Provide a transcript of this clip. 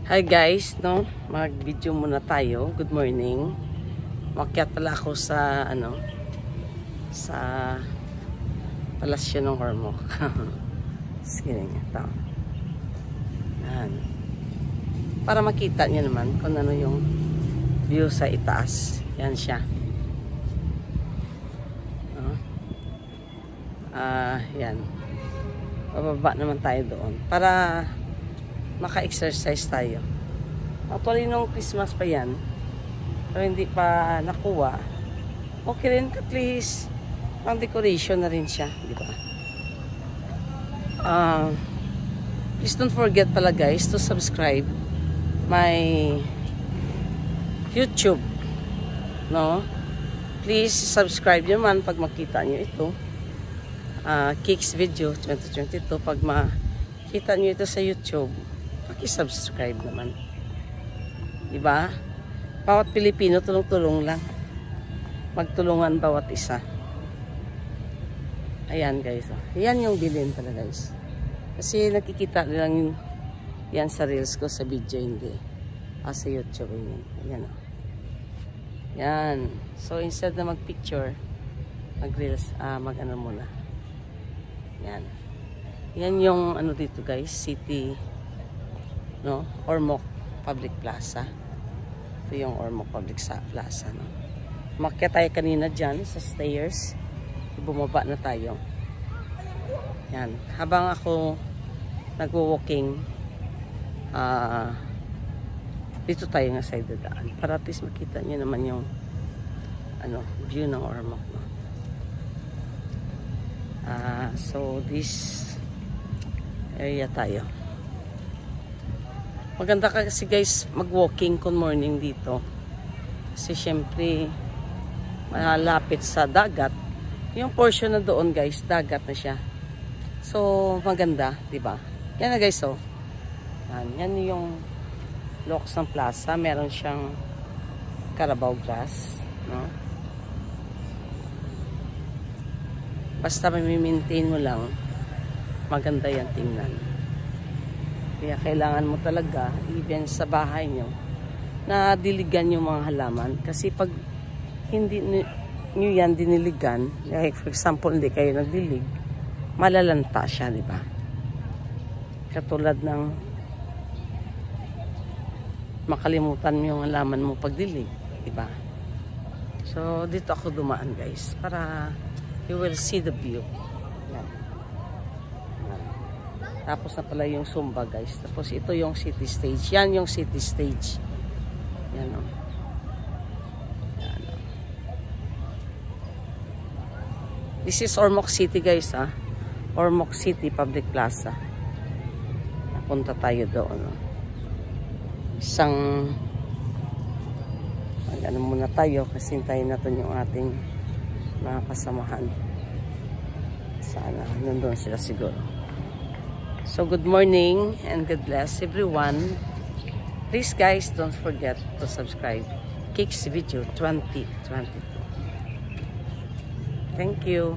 Hi guys, no? Mag-video muna tayo. Good morning. Makyat pala ako sa sa palasyo ng Ormoc. Sige nga, ito. Yan. Para makita niyo naman kung ano yung view sa itaas. Yan siya. Yan. Bababa naman tayo doon. Para maka-exercise tayo. Actually, nung Christmas pa yan, pero hindi pa nakuha, okay rin, at least, pang decoration na rin siya, di ba? Please don't forget pala guys, to subscribe my YouTube, no? Please subscribe nyo man pag makita nyo ito. Kicks Video 2022, pag makita nyo ito sa YouTube, paki-subscribe naman. Diba? Bawat Pilipino, tulong-tulong lang. Magtulungan bawat isa. Ayan guys. Ayan yung bilhin pala guys. Kasi nakikita lang yan sa reels ko, sa video hindi. Sa YouTube. Ayan o. Yan. So instead na mag-picture, mag-reels, mag-ano muna. Yan. Yan yung ano dito guys, city, no? Ormoc Public Plaza. Ito yung Ormoc Public Plaza, no? Umakyat tayo kanina dyan sa stairs. Bumaba na tayo. Yan. Habang ako nagwo-walking, dito tayo nga sa idadaan. Para at least makita nyo naman yung view ng Ormoc, no? So this area tayo. Maganda kasi guys mag-walking good morning dito. Kasi syempre malapit sa dagat. Yung portion na doon guys, dagat na siya. So maganda, 'di ba? Yan na guys, oh. Yan yung looks ng plaza, meron siyang Carabao grass, no? Basta may-maintain mo lang, maganda yan tingnan. Kaya kailangan mo talaga, even sa bahay nyo, na diligan yung mga halaman. Kasi pag hindi nyo yan diniligan, like for example, hindi kayo nagdilig, malalanta siya, di ba? Katulad ng makalimutan mo yung halaman mo pagdilig, di ba? So, dito ako dumaan guys, para you will see the view. Yan. Tapos na pala yung Zumba guys. Tapos ito yung city stage. Yan yung city stage. Yan o. Yan o. This is Ormoc City guys ha. Ormoc City Public Plaza. Napunta tayo doon. O. Isang ano muna tayo kasi hintayin natin yung ating mga kasamahan. Sana nandun sila siguro. So good morning and God bless everyone. Please guys, don't forget to subscribe Kicks Video 2022. Thank you.